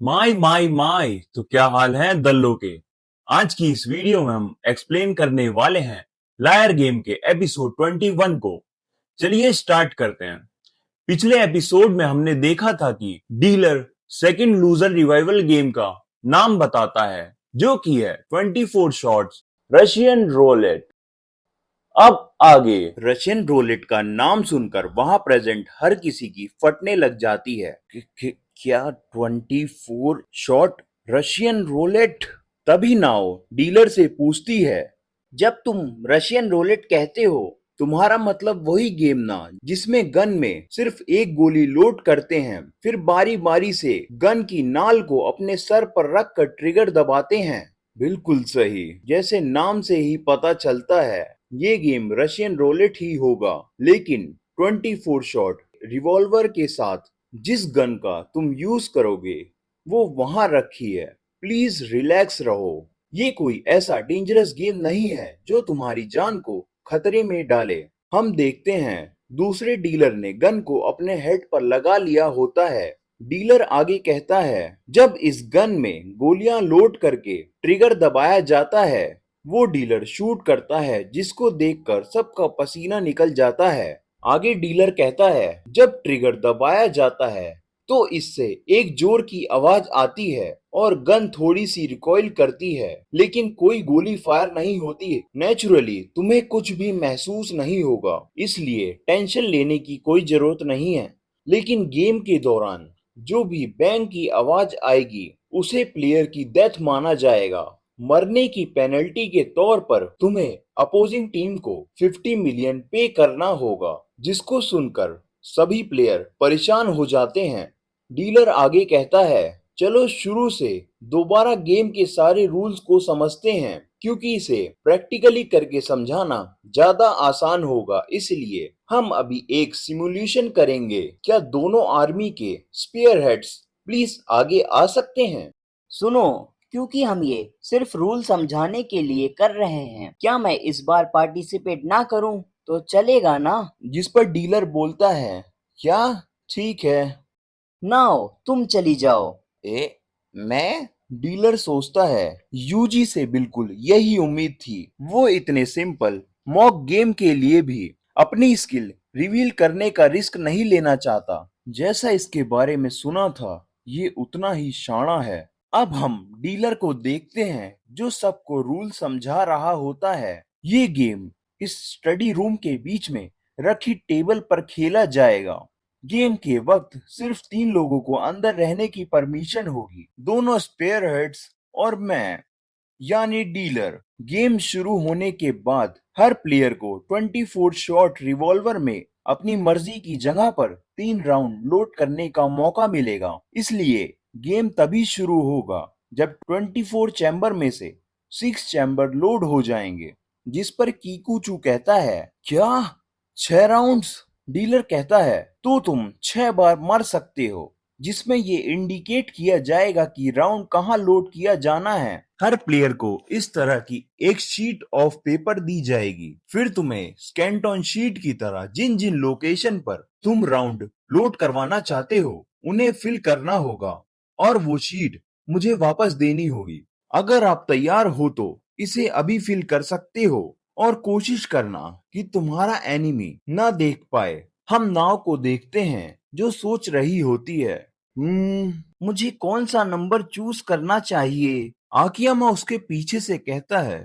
My तो क्या हाल है दल्लो के। आज की इस वीडियो में हम एक्सप्लेन करने वाले हैं लायर गेम के एपिसोड 21 को। चलिए स्टार्ट करते हैं। पिछले एपिसोड में हमने देखा था कि dealer second loser revival game का नाम बताता है, जो कि है 24 शॉट्स रशियन रोलेट। अब आगे रशियन रोलेट का नाम सुनकर वहां प्रेजेंट हर किसी की फटने लग जाती है क्या 24 शॉट रशियन रोलेट। तभी नाव डीलर से पूछती है, जब तुम रशियन रोलेट कहते हो, तुम्हारा मतलब वही गेम ना जिसमें गन में सिर्फ एक गोली लोड करते हैं, फिर बारी बारी से गन की नाल को अपने सर पर रख कर ट्रिगर दबाते हैं। बिल्कुल सही, जैसे नाम से ही पता चलता है ये गेम रशियन रोलेट ही होगा। लेकिन 24 शॉट रिवॉल्वर के साथ जिस गन का तुम यूज करोगे वो वहां रखी है। प्लीज रिलैक्स रहो। ये कोई ऐसा डेंजरस गेम नहीं है जो तुम्हारी जान को खतरे में डाले। हम देखते हैं दूसरे डीलर ने गन को अपने हेड पर लगा लिया होता है। डीलर आगे कहता है, जब इस गन में गोलियां लोड करके ट्रिगर दबाया जाता है, वो डीलर शूट करता है जिसको देखकर सबका पसीना निकल जाता है। आगे डीलर कहता है, जब ट्रिगर दबाया जाता है तो इससे एक जोर की आवाज आती है और गन थोड़ी सी रिकॉइल करती है, लेकिन कोई गोली फायर नहीं होती। नेचुरली तुम्हें कुछ भी महसूस नहीं होगा, इसलिए टेंशन लेने की कोई जरूरत नहीं है। लेकिन गेम के दौरान जो भी बैंग की आवाज आएगी उसे प्लेयर की डेथ माना जाएगा। मरने की पेनल्टी के तौर पर तुम्हें अपोजिंग टीम को 50 मिलियन पे करना होगा, जिसको सुनकर सभी प्लेयर परेशान हो जाते हैं। डीलर आगे कहता है, चलो शुरू से दोबारा गेम के सारे रूल्स को समझते हैं, क्योंकि इसे प्रैक्टिकली करके समझाना ज्यादा आसान होगा। इसलिए हम अभी एक सिमुलेशन करेंगे। क्या दोनों आर्मी के स्पेयर हेड्स प्लीज आगे आ सकते हैं? सुनो, क्योंकि हम ये सिर्फ रूल समझाने के लिए कर रहे हैं, क्या मैं इस बार पार्टिसिपेट ना करूं तो चलेगा ना? जिस पर डीलर बोलता है, क्या ठीक है। नाओ, तुम चली जाओ। मैं? डीलर सोचता है, यूजी से बिल्कुल यही उम्मीद थी। वो इतने सिंपल मॉक गेम के लिए भी अपनी स्किल रिवील करने का रिस्क नहीं लेना चाहता। जैसा इसके बारे में सुना था, ये उतना ही शाना है। अब हम डीलर को देखते हैं जो सबको रूल समझा रहा होता है। ये गेम इस स्टडी रूम के बीच में रखी टेबल पर खेला जाएगा। गेम के वक्त सिर्फ 3 लोगों को अंदर रहने की परमिशन होगी, दोनों स्पेयर हेड्स और मैं, यानी डीलर। गेम शुरू होने के बाद हर प्लेयर को 24 शॉट रिवॉल्वर में अपनी मर्जी की जगह पर 3 राउंड लोड करने का मौका मिलेगा। इसलिए गेम तभी शुरू होगा जब 24 चैम्बर में से 6 चैम्बर लोड हो जाएंगे। जिस पर कीकूचू कहता है, क्या 6 राउंड्स? डीलर कहता है, तो तुम 6 बार मर सकते हो, जिसमें ये इंडिकेट किया जाएगा कि राउंड कहाँ लोड किया जाना है। हर प्लेयर को इस तरह की एक शीट ऑफ पेपर दी जाएगी। फिर तुम्हें स्कैंटन शीट की तरह जिन जिन लोकेशन पर तुम राउंड लोड करवाना चाहते हो उन्हें फिल करना होगा, और वो शीट मुझे वापस देनी होगी। अगर आप तैयार हो तो इसे अभी फिल कर सकते हो, और कोशिश करना कि तुम्हारा एनिमी ना देख पाए। हम नाव को देखते हैं जो सोच रही होती है, मुझे कौन सा नंबर चूज करना चाहिए? आकियामा उसके पीछे से कहता है,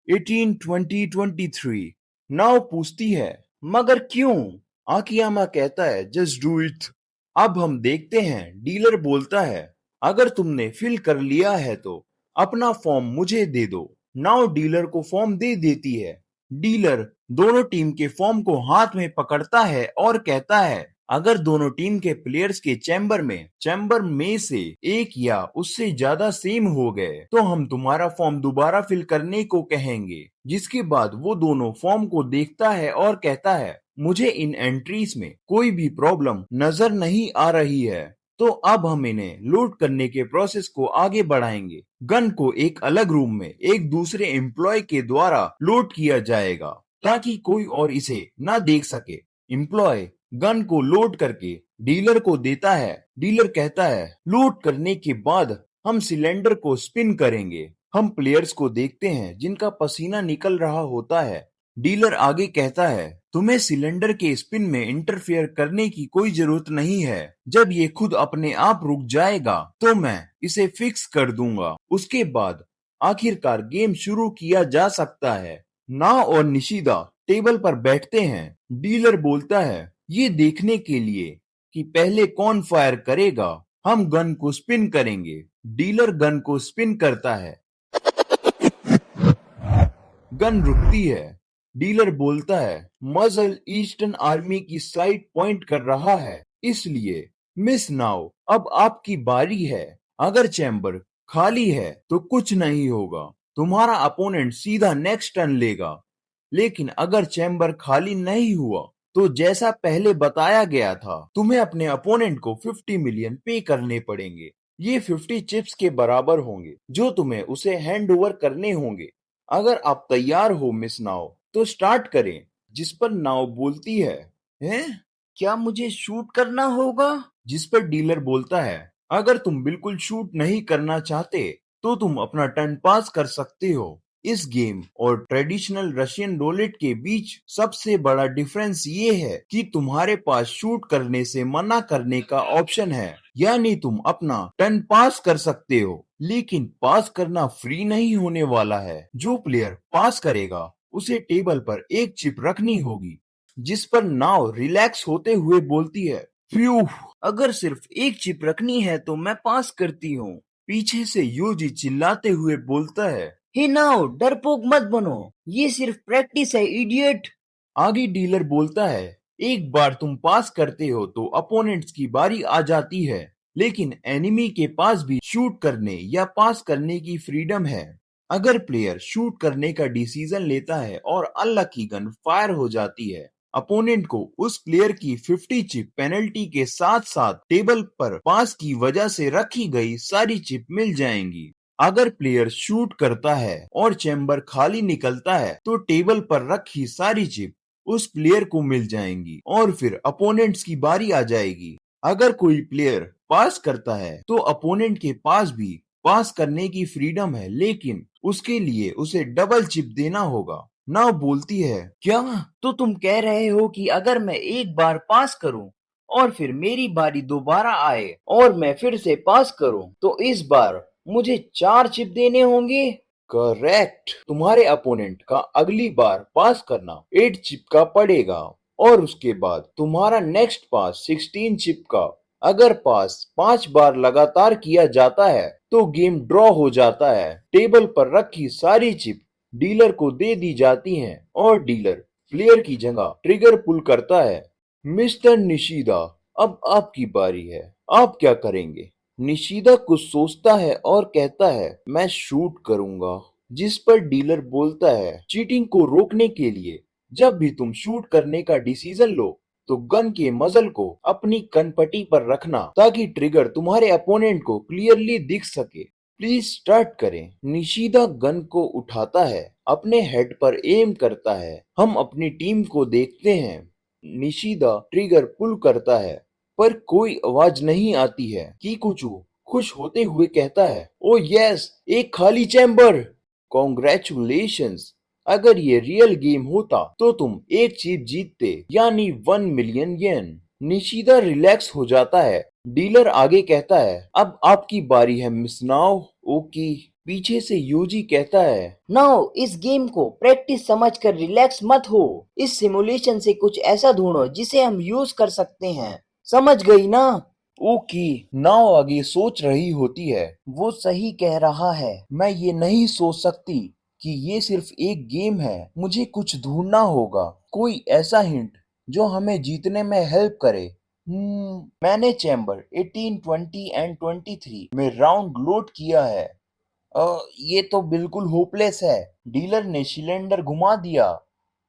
18, 20, 23। नाव पूछती है, मगर क्यों? आकियामा कहता है, जस्ट डू इट। अब हम देखते हैं डीलर बोलता है, अगर तुमने फिल कर लिया है तो अपना फॉर्म मुझे दे दो। नाउ डीलर को फॉर्म दे देती है। डीलर दोनों टीम के फॉर्म को हाथ में पकड़ता है और कहता है, अगर दोनों टीम के प्लेयर्स के चैम्बर में से एक या उससे ज्यादा सेम हो गए तो हम तुम्हारा फॉर्म दोबारा फिल करने को कहेंगे। जिसके बाद वो दोनों फॉर्म को देखता है और कहता है, मुझे इन एंट्रीज में कोई भी प्रॉब्लम नजर नहीं आ रही है, तो अब हम इन्हें लोड करने के प्रोसेस को आगे बढ़ाएंगे। गन को एक अलग रूम में एक दूसरे एम्प्लॉय के द्वारा लोड किया जाएगा ताकि कोई और इसे ना देख सके। एम्प्लॉय गन को लोड करके डीलर को देता है। डीलर कहता है, लोड करने के बाद हम सिलेंडर को स्पिन करेंगे। हम प्लेयर्स को देखते हैं जिनका पसीना निकल रहा होता है। डीलर आगे कहता है, तुम्हें सिलेंडर के स्पिन में इंटरफेयर करने की कोई जरूरत नहीं है। जब ये खुद अपने आप रुक जाएगा तो मैं इसे फिक्स कर दूंगा। उसके बाद आखिरकार गेम शुरू किया जा सकता है। नाओ और निशिदा टेबल पर बैठते हैं। डीलर बोलता है, ये देखने के लिए कि पहले कौन फायर करेगा, हम गन को स्पिन करेंगे। डीलर गन को स्पिन करता है। गन रुकती है। डीलर बोलता है, मजल ईस्टर्न आर्मी की साइड पॉइंट कर रहा है, इसलिए मिस नाउ अब आपकी बारी है। अगर चैम्बर खाली है तो कुछ नहीं होगा, तुम्हारा अपोनेंट सीधा नेक्स्ट टर्न लेगा। लेकिन अगर चैम्बर खाली नहीं हुआ तो जैसा पहले बताया गया था, तुम्हें अपने अपोनेंट को 50 मिलियन पे करने पड़ेंगे। ये 50 चिप्स के बराबर होंगे जो तुम्हें उसे हैंड ओवर करने होंगे। अगर आप तैयार हो मिस नाव तो स्टार्ट करें। जिस पर नाव बोलती है, हैं? क्या मुझे शूट करना होगा? जिस पर डीलर बोलता है, अगर तुम बिल्कुल शूट नहीं करना चाहते तो तुम अपना टर्न पास कर सकते हो। इस गेम और ट्रेडिशनल रशियन रोलेट के बीच सबसे बड़ा डिफरेंस ये है कि तुम्हारे पास शूट करने से मना करने का ऑप्शन है, यानी तुम अपना टर्न पास कर सकते हो, लेकिन पास करना फ्री नहीं होने वाला है। जो प्लेयर पास करेगा उसे टेबल पर एक चिप रखनी होगी। जिस पर नाव रिलैक्स होते हुए बोलती है, फ्यू, अगर सिर्फ एक चिप रखनी है तो मैं पास करती हूँ। पीछे से यूजी चिल्लाते हुए बोलता है, हे नाउ, डरपोक मत बनो, ये सिर्फ प्रैक्टिस है इडियट। आगे डीलर बोलता है, एक बार तुम पास करते हो तो अपोनेंट्स की बारी आ जाती है, लेकिन एनिमी के पास भी शूट करने या पास करने की फ्रीडम है। अगर प्लेयर शूट करने का डिसीजन लेता है और अनलकी गन फायर हो जाती है, अपोनेंट को उस प्लेयर की 50 चिप पेनल्टी के साथ साथ टेबल पर पास की वजह से रखी गई सारी चिप मिल जाएंगी। अगर प्लेयर शूट करता है और चैम्बर खाली निकलता है तो टेबल पर रखी सारी चिप उस प्लेयर को मिल जाएंगी और फिर अपोनेंट्स की बारी आ जाएगी। अगर कोई प्लेयर पास करता है तो अपोनेंट के पास भी पास करने की फ्रीडम है, लेकिन उसके लिए उसे डबल चिप देना होगा। नाव बोलती है, क्या तो तुम कह रहे हो कि अगर मैं एक बार पास करूं और फिर मेरी बारी दोबारा आए और मैं फिर से पास करूं तो इस बार मुझे 4 चिप देने होंगे? करेक्ट। तुम्हारे अपोनेंट का अगली बार पास करना 8 चिप का पड़ेगा और उसके बाद तुम्हारा नेक्स्ट पास 16 चिप का। अगर पास 5 बार लगातार किया जाता है तो गेम ड्रॉ हो जाता है। टेबल पर रखी सारी चिप डीलर को दे दी जाती हैं और डीलर प्लेयर की जगह ट्रिगर पुल करता है। मिस्टर निशिदा, अब आपकी बारी है, आप क्या करेंगे? निशिदा कुछ सोचता है और कहता है, मैं शूट करूंगा। जिस पर डीलर बोलता है, चीटिंग को रोकने के लिए जब भी तुम शूट करने का डिसीजन लो तो गन के मजल को अपनी कनपट्टी पर रखना ताकि ट्रिगर तुम्हारे अपोनेंट को क्लियरली दिख सके। प्लीज स्टार्ट करें। निशिदा गन को उठाता है, अपने हेड पर एम करता है। हम अपनी टीम को देखते हैं। निशिदा ट्रिगर पुल करता है पर कोई आवाज नहीं आती है। कीकुचू खुश होते हुए कहता है, ओ यस, एक खाली चैम्बर। कॉन्ग्रेचुलेशंस, अगर ये रियल गेम होता तो तुम एक चीज जीतते, यानी 1 मिलियन येन। निशिदा रिलैक्स हो जाता है। डीलर आगे कहता है, अब आपकी बारी है मिस नाव। ओके। पीछे से यूजी कहता है, नाउ इस गेम को प्रैक्टिस समझकर रिलैक्स मत हो। इस सिमुलेशन से कुछ ऐसा ढूंढो जिसे हम यूज कर सकते हैं। समझ गई ना? ओके। नाव आगे सोच रही होती है, वो सही कह रहा है। मैं ये नहीं सोच सकती कि ये सिर्फ एक गेम है। मुझे कुछ ढूंढना होगा, कोई ऐसा हिंट जो हमें जीतने में हेल्प करे। मैंने चैम्बर 18, 20 एंड 23 में राउंड लोड किया है। ये तो बिल्कुल होपलेस है। डीलर ने सिलेंडर घुमा दिया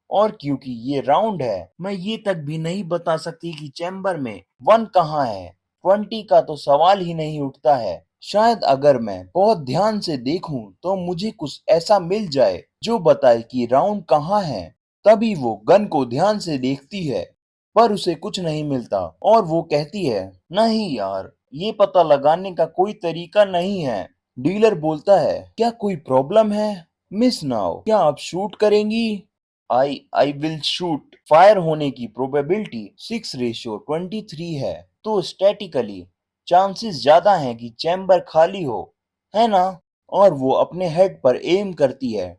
और क्योंकि ये राउंड है, मैं ये तक भी नहीं बता सकती कि चैम्बर में 1 कहाँ है। 20 का तो सवाल ही नहीं उठता है। शायद अगर मैं बहुत ध्यान से देखूं तो मुझे कुछ ऐसा मिल जाए जो बताए कि राउंड कहाँ है। तभी वो गन को ध्यान से देखती है। पर उसे कुछ नहीं मिलता और वो कहती है, नहीं यार, ये पता लगाने का कोई तरीका नहीं है। डीलर बोलता है, क्या कोई प्रॉब्लम है मिस नाउ, क्या आप शूट करेंगी? I will shoot. फायर होने की प्रोबेबिलिटी 6:23 है, तो स्टैटिकली चांसेस ज्यादा हैं कि चैम्बर खाली हो, है ना? और वो अपने हेड पर एम करती है,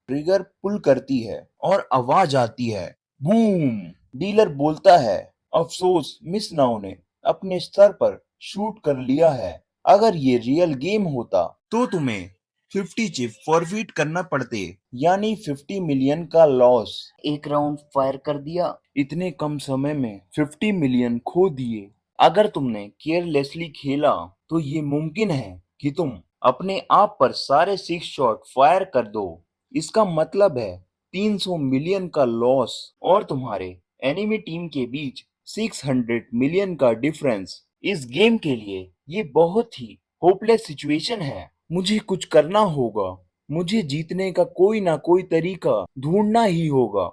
ट्रिगर पुल करती है और आवाज आती है, बूम। डीलर बोलता है, अफसोस मिस नाउ ने अपने स्तर पर शूट कर लिया है। अगर ये रियल गेम होता तो तुम्हें 50 चिप फॉरफिट करना पड़ते, यानी 50 मिलियन का लॉस। एक राउंड फायर कर दिया। इतने कम समय में 50 मिलियन खो दिए। अगर तुमने केयरलेसली खेला तो ये मुमकिन है कि तुम अपने आप पर सारे 6 शॉट फायर कर दो। इसका मतलब है 300 मिलियन का लॉस और तुम्हारे एनिमी टीम के बीच 600 मिलियन का डिफरेंस। इस गेम के लिए ये बहुत ही होपलेस सिचुएशन है। मुझे कुछ करना होगा। मुझे जीतने का कोई ना कोई तरीका ढूंढना ही होगा।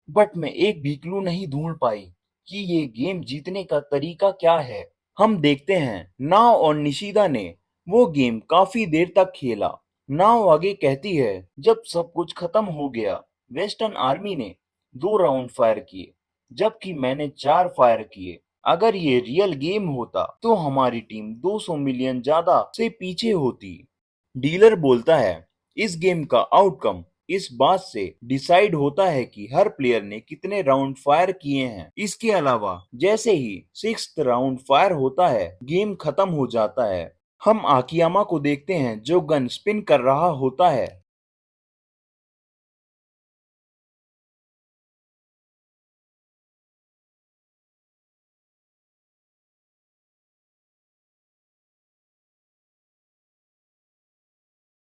बट मैं एक भी क्लू नहीं ढूंढ पाई कि ये गेम जीतने का तरीका क्या है। हम देखते हैं नाव और निशिदा ने वो गेम काफी देर तक खेला। नाव आगे कहती है, जब सब कुछ खत्म हो गया, वेस्टर्न आर्मी ने 2 राउंड फायर किए, जबकि मैंने 4 फायर किए। अगर ये रियल गेम होता तो हमारी टीम 200 मिलियन ज्यादा से पीछे होती। डीलर बोलता है, इस गेम का आउटकम इस बात से डिसाइड होता है कि हर प्लेयर ने कितने राउंड फायर किए हैं। इसके अलावा जैसे ही 6th राउंड फायर होता है, गेम खत्म हो जाता है। हम आकियामा को देखते हैं जो गन स्पिन कर रहा होता है